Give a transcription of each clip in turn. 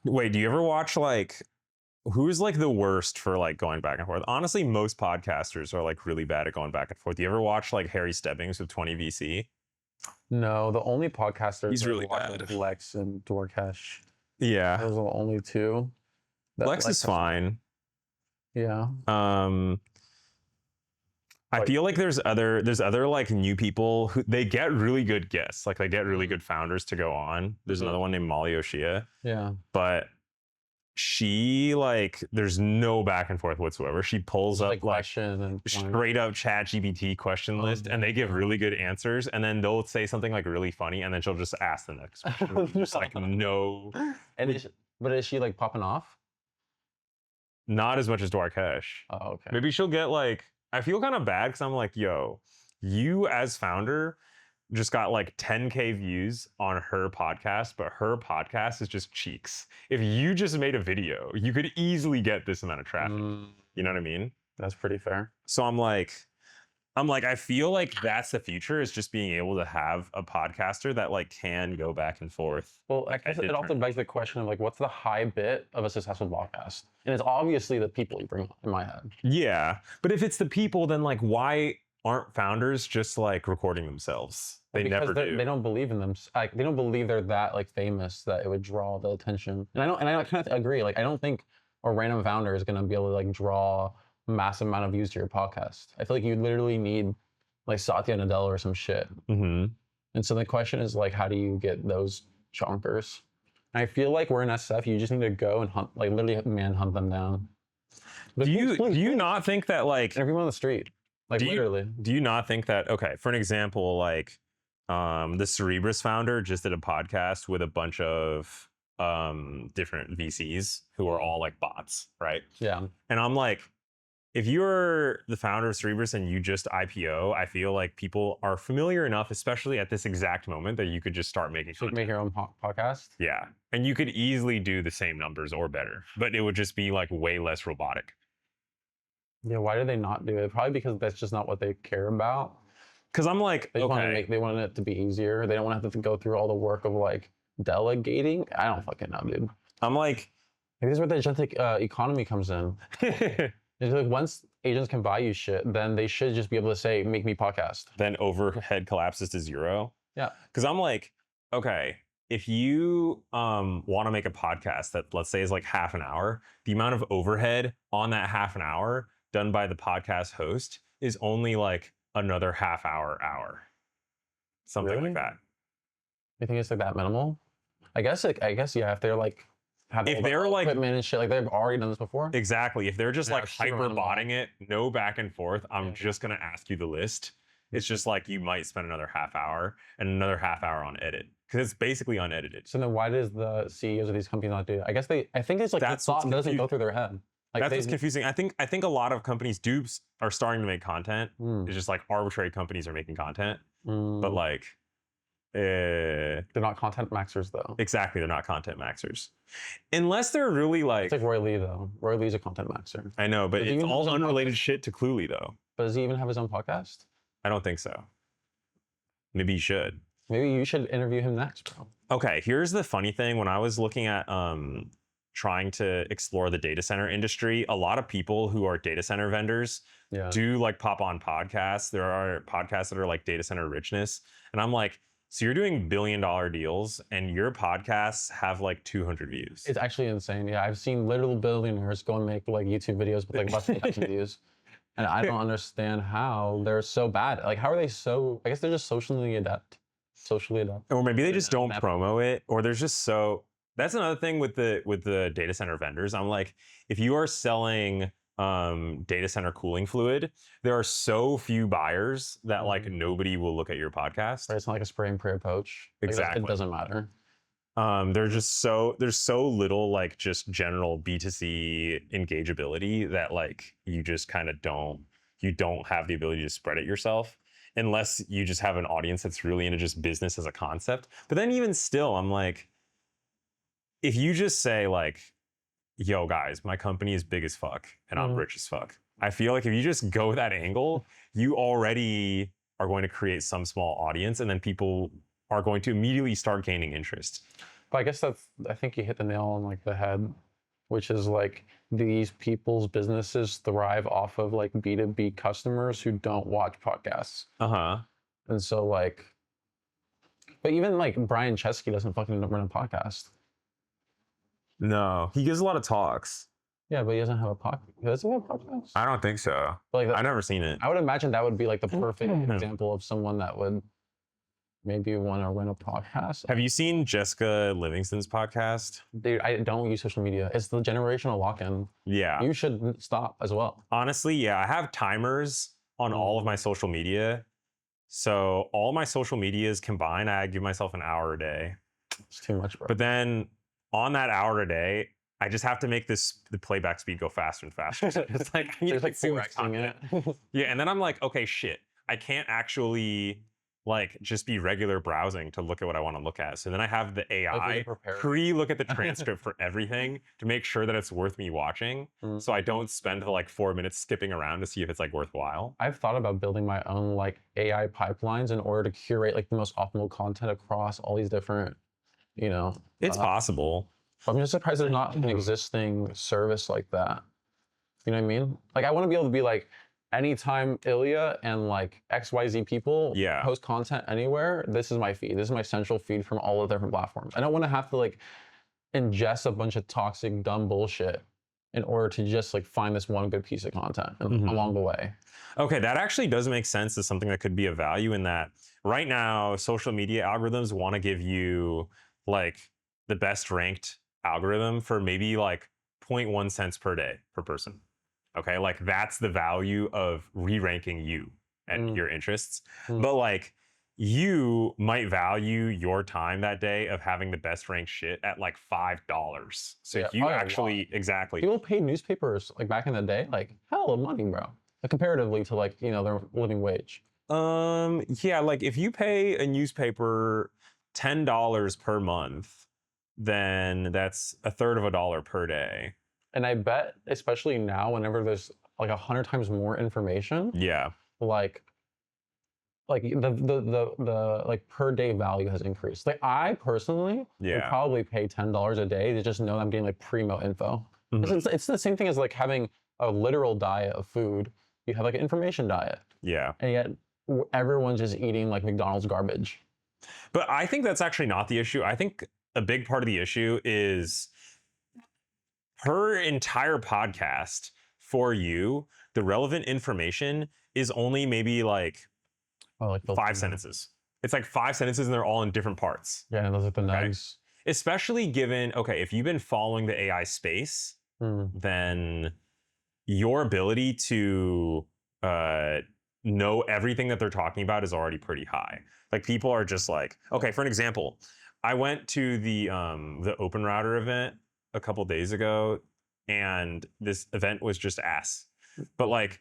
Wait, do you ever watch like who's like the worst for like going back and forth? Honestly, most podcasters are like really bad at going back and forth. Do you ever watch like Harry Stebbings with 20VC? No, the only podcasters He's that really I watch bad. are Lex and Dorkesh. Yeah. Those are the only two. Lex is fine. Yeah. I feel like there's other like new people who they get really good guests, like they get really good founders to go on. There's another one named Molly Oshia. Yeah. But she like there's no back and forth whatsoever. She pulls up like straight up chat GPT question list and they give really good answers and then they'll say something like really funny and then she'll just ask the next question. Just like no. And but is she like popping off? Not as much as Dwarkesh. Oh, okay. Maybe she'll get like I feel kind of bad because I'm like, yo, you as founder just got like 10K views on her podcast, but her podcast is just cheeks. If you just made a video, you could easily get this amount of traffic. You know what I mean? That's pretty fair. So I'm like, I feel like that's the future is just being able to have a podcaster that like can go back and forth. Well, I guess it also begs the question of like, what's the high bit of a successful podcast? And it's obviously the people you bring on in my head. Yeah, but if it's the people, then like, why aren't founders just like recording themselves? They never do. They don't believe in them. Like, they don't believe they're that like famous that it would draw the attention. And I kind of agree. Like, I don't think a random founder is gonna be able to like draw a massive amount of views to your podcast. I feel like you literally need like Satya Nadella or some shit. And so the question is like, how do you get those chonkers? And I feel like we're in SF. You just need to go and hunt, like literally manhunt them down. But do you not think that like everyone on the street, like literally? Do you not think that okay? For an example, like the Cerebras founder just did a podcast with a bunch of different VCs who are all like bots, right? Yeah. And I'm like, if you're the founder of Cerebras and you just IPO, I feel like people are familiar enough, especially at this exact moment, that you could just start making content. Make your own podcast? Yeah. And you could easily do the same numbers or better, but it would just be like way less robotic. Yeah, why do they not do it? Probably because that's just not what they care about. Because I'm like, they want it to be easier. They don't want to have to go through all the work of like delegating. I don't fucking know, dude. I'm like, this is where the agentic economy comes in. It's like once agents can buy you shit, then they should just be able to say, make me podcast. Then overhead collapses to zero. Yeah. Because I'm like, okay, if you want to make a podcast that let's say is like half an hour, the amount of overhead on that half an hour done by the podcast host is only like another half hour. Something like that. You think it's like that minimal? I guess yeah, if they're like if they're like equipment and shit, like they've already done this before. Exactly. If they're just like hyper botting it, no back and forth, I'm just gonna ask you the list. It's just like you might spend another half hour and another half hour on edit because it's basically unedited. So then why does the CEOs of these companies not do it? I think it's like that thought doesn't go through their head. Like that's what's confusing. I think a lot of companies are starting to make content. It's just like arbitrary companies are making content, but like they're not content maxers though. Exactly, they're not content maxers, unless they're really like. It's like Roy Lee though. Roy Lee's a content maxer. I know, but it's all unrelated shit to Cluely though. But does he even have his own podcast? I don't think so. Maybe he should. Maybe you should interview him next, bro. Okay, here's the funny thing. When I was looking at trying to explore the data center industry, a lot of people who are data center vendors do like pop on podcasts. There are podcasts that are like data center richness. And I'm like, so you're doing $1 billion deals and your podcasts have like 200 views. It's actually insane. Yeah, I've seen literal billionaires go and make like YouTube videos with like less than 1,000 views. And I don't understand how they're so bad. Like, how are they so, I guess they're just socially adept. Or maybe they just don't promo it, or there's just so, that's another thing with the data center vendors. I'm like, if you are selling data center cooling fluid, there are so few buyers that like nobody will look at your podcast. Right, it's not like a spray and pray approach. Like, exactly. It doesn't matter. There's so little like just general B2C engageability that like you just kind of don't have the ability to spread it yourself unless you just have an audience that's really into just business as a concept. But then even still, I'm like, if you just say like, yo guys, my company is big as fuck and I'm rich as fuck. I feel like if you just go that angle, you already are going to create some small audience and then people are going to immediately start gaining interest. But I guess I think you hit the nail on like the head, which is like these people's businesses thrive off of like B2B customers who don't watch podcasts. Uh-huh. And so like, but even like Brian Chesky doesn't fucking run a podcast. No, he gives a lot of talks. Yeah, but he doesn't have a podcast. He doesn't have a podcast? I don't think so. But like, I've never seen it. I would imagine that would be like the perfect example of someone that would maybe want to run a podcast. Have you seen Jessica Livingston's podcast? Dude, I don't use social media. It's the generational lock-in. Yeah. You should stop as well. Honestly, yeah, I have timers on all of my social media. So all my social medias combined, I give myself an hour a day. It's too much, bro. But then on that hour a day, I just have to make the playback speed go faster and faster. It's like I need There's to like consume that 4Xing content. it. Yeah, and then I'm like, okay, shit, I can't actually like just be regular browsing to look at what I want to look at. So then I have the AI pre-look at the transcript for everything to make sure that it's worth me watching. So I don't spend like 4 minutes skipping around to see if it's like worthwhile. I've thought about building my own like AI pipelines in order to curate like the most optimal content across all these different, you know. It's possible. I'm just surprised there's not an existing service like that. You know what I mean? Like I want to be able to be like, anytime Ilya and like XYZ people post content anywhere, this is my feed. This is my central feed from all of the different platforms. I don't want to have to like ingest a bunch of toxic, dumb bullshit in order to just like find this one good piece of content along the way. Okay, that actually does make sense as something that could be of value in that right now, social media algorithms want to give you like the best ranked algorithm for maybe like 0.1 cents per day per person. Okay, like that's the value of re-ranking you and your interests. But like you might value your time that day of having the best ranked shit at like $5. So if you actually exactly people paid newspapers like back in the day, like hell of money, bro. Like, comparatively to like, you know, their living wage. Yeah, like if you pay a newspaper $10 per month, then that's a third of a dollar per day. And I bet, especially now, whenever there's like 100 times more information, like the like per day value has increased. Like I personally would probably pay $10 a day to just know I'm getting like primo info. It's the same thing as like having a literal diet of food. You have like an information diet. Yeah. And yet everyone's just eating like McDonald's garbage. But I think that's actually not the issue. I think a big part of the issue is her entire podcast for you, the relevant information is only maybe like, 5 sentences. It's like 5 sentences and they're all in different parts. Yeah, and those are the nugs. Especially given, okay, if you've been following the AI space, then your ability to know everything that they're talking about is already pretty high. Like people are just like, okay, for an example, I went to the OpenRouter event a couple days ago, and this event was just ass. But like,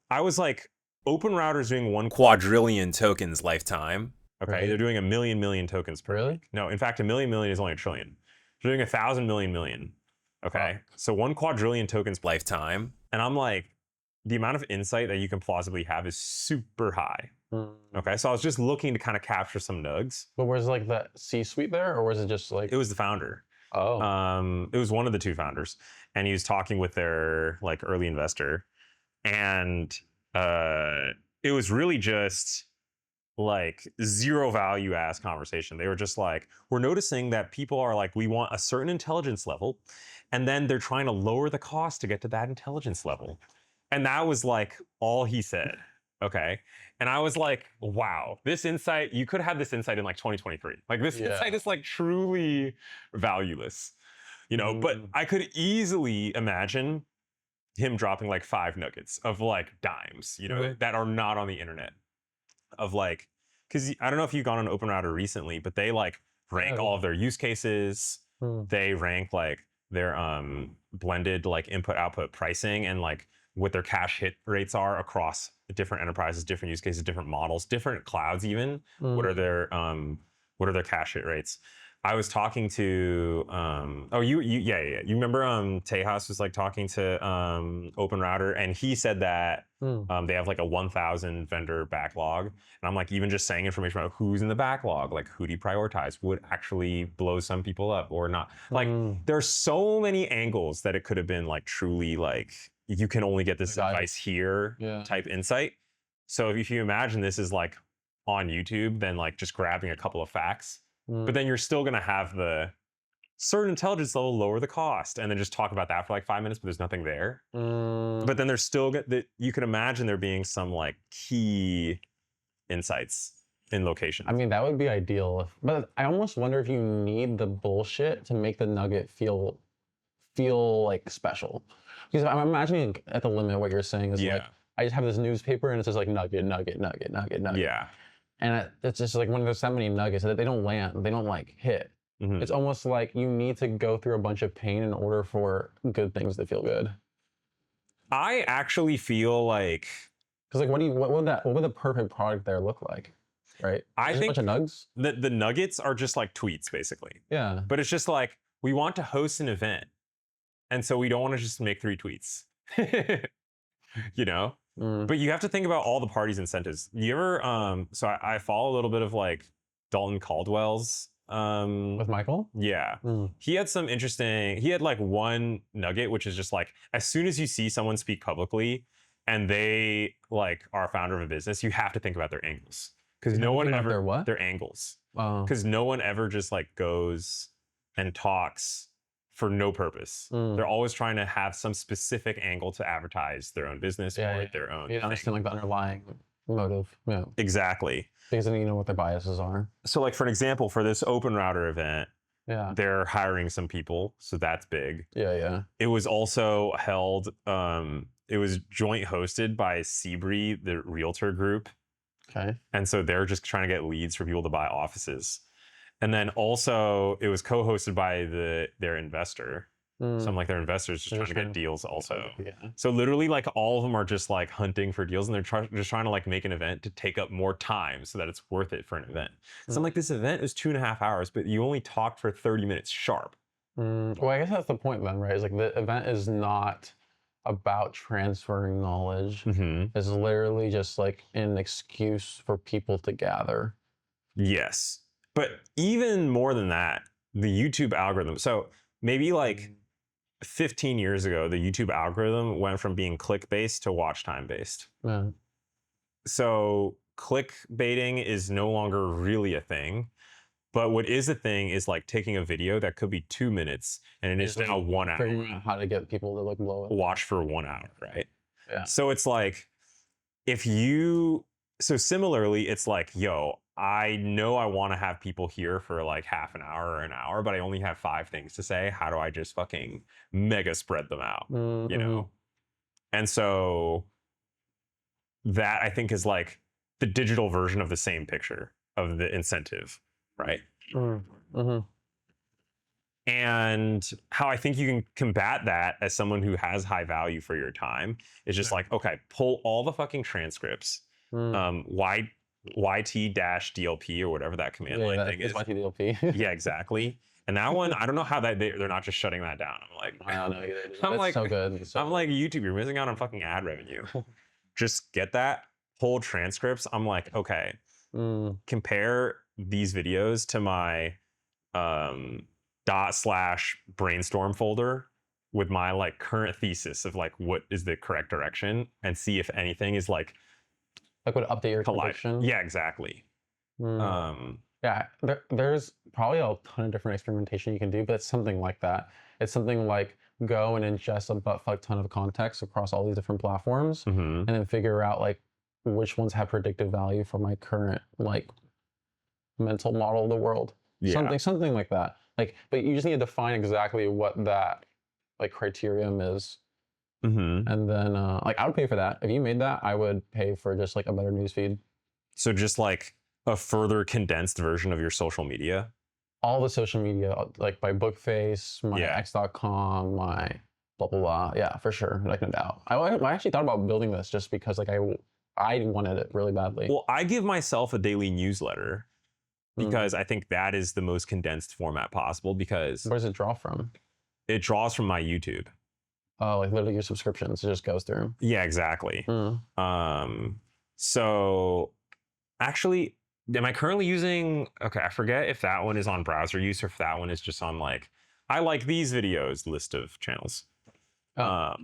I was like, OpenRouter is doing 1 quadrillion tokens lifetime. Okay, they're doing 1 million tokens per week. No, in fact, 1 million is only a trillion. They're doing 1,000 million. Okay, so 1 quadrillion tokens lifetime, and I'm like, the amount of insight that you can plausibly have is super high. Okay, so I was just looking to kind of capture some nugs. But was like the C-suite there, or was it just like? It was the founder. It was one of the 2 founders, and he was talking with their like early investor, and it was really just like zero value ass conversation. They were just like, we're noticing that people are like, we want a certain intelligence level, and then they're trying to lower the cost to get to that intelligence level. And that was like all he said. Okay. And I was like, wow, this insight, you could have this insight in like 2023. Like this insight is like truly valueless, you know, but I could easily imagine him dropping like 5 nuggets of like dimes, you know, that are not on the internet. Of like, because I don't know if you've gone on OpenRouter recently, but they like rank all of their use cases. They rank like their blended like input output pricing and like what their cache hit rates are across different enterprises, different use cases, different models, different clouds even. What are their cache hit rates? I was talking to yeah. You remember Tejas was like talking to OpenRouter, and he said that they have like a 1,000 vendor backlog. And I'm like, even just saying information about who's in the backlog, like who do you prioritize, would actually blow some people up or not. Like there's so many angles that it could have been like truly like you can only get this advice here type insight. So if you imagine this is like on YouTube, then like just grabbing a couple of facts. But then you're still going to have the certain intelligence level lower the cost, and then just talk about that for like 5 minutes, but there's nothing there. But then there's still that you can imagine there being some like key insights in location. I mean, that would be ideal, but I almost wonder if you need the bullshit to make the nugget feel like special. Because I'm imagining at the limit what you're saying is like, I just have this newspaper and it's just like nugget. Yeah. And it's just like when there's that many nuggets that they don't land, they don't like hit. It's almost like you need to go through a bunch of pain in order for good things to feel good. I actually feel like, because like what would the perfect product there look like, right? I think a bunch of nugs. The nuggets are just like tweets basically. Yeah. But it's just like we want to host an event, and so we don't want to just make 3 tweets. You know. But you have to think about all the parties' incentives. You ever so I follow a little bit of like Dalton Caldwell's with Michael? Yeah. He had some interesting, he had like one nugget, which is just like, as soon as you see someone speak publicly and they like are a founder of a business, you have to think about their angles. Because no one ever, their angles. Because no one ever just like goes and talks for no purpose. They're always trying to have some specific angle to advertise their own business or their own thing. Understand like the underlying motive. Yeah. Exactly. Because then you know what their biases are. So like for an example, for this OpenRouter event, they're hiring some people, so that's big. Yeah. It was also held, it was joint hosted by Seabury, the realtor group. Okay. And so they're just trying to get leads for people to buy offices. And then also it was co-hosted by their investor. So I'm like, their investors just trying to get deals also. Yeah. So literally like all of them are just like hunting for deals, and they're just trying to like make an event to take up more time so that it's worth it for an event. So I'm like, this event is 2.5 hours, but you only talked for 30 minutes sharp. Well, I guess that's the point then, right? It's like the event is not about transferring knowledge. It's literally just like an excuse for people to gather. Yes. But even more than that, the YouTube algorithm. So maybe like 15 years ago, the YouTube algorithm went from being click-based to watch time-based. So clickbaiting is no longer really a thing. But what is a thing is like taking a video that could be 2 minutes and it is now 1 hour. Figuring out how to get people to like blow it. Watch for 1 hour, right? Yeah. So it's like, so similarly, it's like, yo, I know I want to have people here for like half an hour or an hour, but I only have 5 things to say. How do I just fucking mega spread them out, you know? And so that I think is like the digital version of the same picture of the incentive, right? And how I think you can combat that as someone who has high value for your time is just like, okay, pull all the fucking transcripts, YT-DLP or whatever that command line thing is. YT-DLP. Yeah, exactly. And that one, I don't know how they're not just shutting that down. I'm like, I don't know either. I'm That's like, so good. I'm like, YouTube, you're missing out on fucking ad revenue. Just get that, pull transcripts. I'm like, okay, compare these videos to my /brainstorm folder with my like current thesis of like what is the correct direction, and see if anything is like would update your prediction. Yeah, exactly. Yeah, there's probably a ton of different experimentation you can do, but it's something like that. It's something like go and ingest a fuck ton of context across all these different platforms, and then figure out like which ones have predictive value for my current like mental model of the world. Something like that. Like, but you just need to define exactly what that like criterion is. And then like I would pay for that. If you made that, I would pay for just like a better newsfeed. So just like a further condensed version of your social media? All the social media, like my Bookface, my X.com, my blah, blah, blah. Yeah, for sure. Like, no doubt. I actually thought about building this just because like I wanted it really badly. Well, I give myself a daily newsletter. because I think that is the most condensed format possible, because Where does it draw from? it draws from my YouTube. Oh, like literally your subscriptions, it just goes through. Yeah, exactly. Mm. So actually, am I currently using, okay, I forget if that one is on browser use or if that one is just on like, I like these videos list of channels. Oh.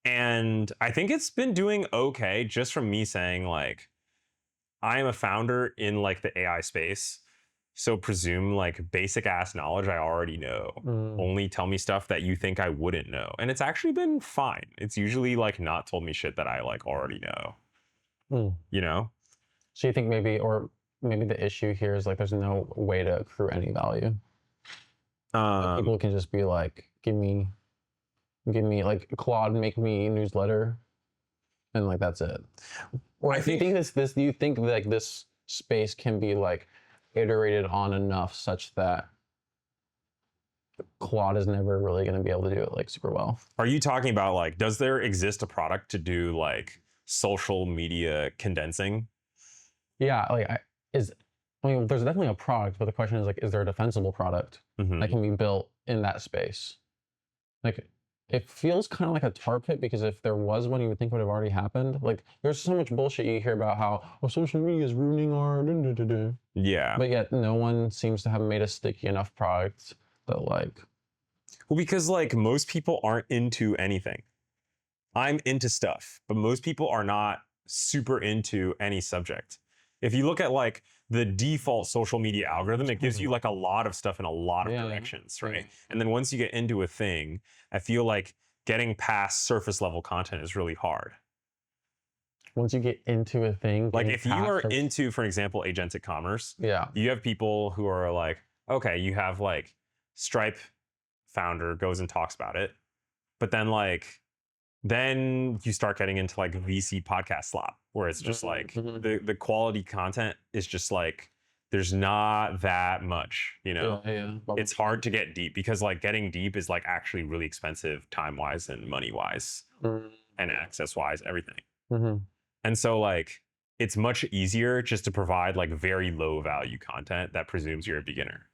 And I think it's been doing okay just from me saying like, I am a founder in like the AI space. So presume like basic ass knowledge I already know. Only tell me stuff that you think I wouldn't know. And it's actually been fine. It's usually like not told me shit that I like already know. You know? So you think maybe, or maybe the issue here is like there's no way to accrue any value. People can just be like, give me like Claude, make me a newsletter, and like that's it. Or do you think this? Do you think like this space can be like iterated on enough such that Claude is never really going to be able to do it like super well? Are you talking about like, does there exist a product to do like social media condensing? Yeah, like I mean, there's definitely a product, but the question is like, is there a defensible product that can be built in that space? Like, it feels kind of like a tar pit, because if there was one, you would think it would have already happened. Like, there's so much bullshit you hear about how, oh, social media is ruining our Yeah. but yet no one seems to have made a sticky enough product that like. Well, because like most people aren't into anything. I'm into stuff, but most people are not super into any subject. If you look at like the default social media algorithm, it gives you like a lot of stuff in a lot of directions, right? And then once you get into a thing, I feel like getting past surface level content is really hard. Once you get into a thing, like if you are into, for example, agentic commerce, you have people who are like, okay, you have like Stripe founder goes and talks about it, but then like, then you start getting into like VC podcast slop, where it's just like the quality content is just like, there's not that much, you know? It's hard to get deep, because like getting deep is like actually really expensive time-wise and money-wise and access-wise, everything. And so like, it's much easier just to provide like very low value content that presumes you're a beginner.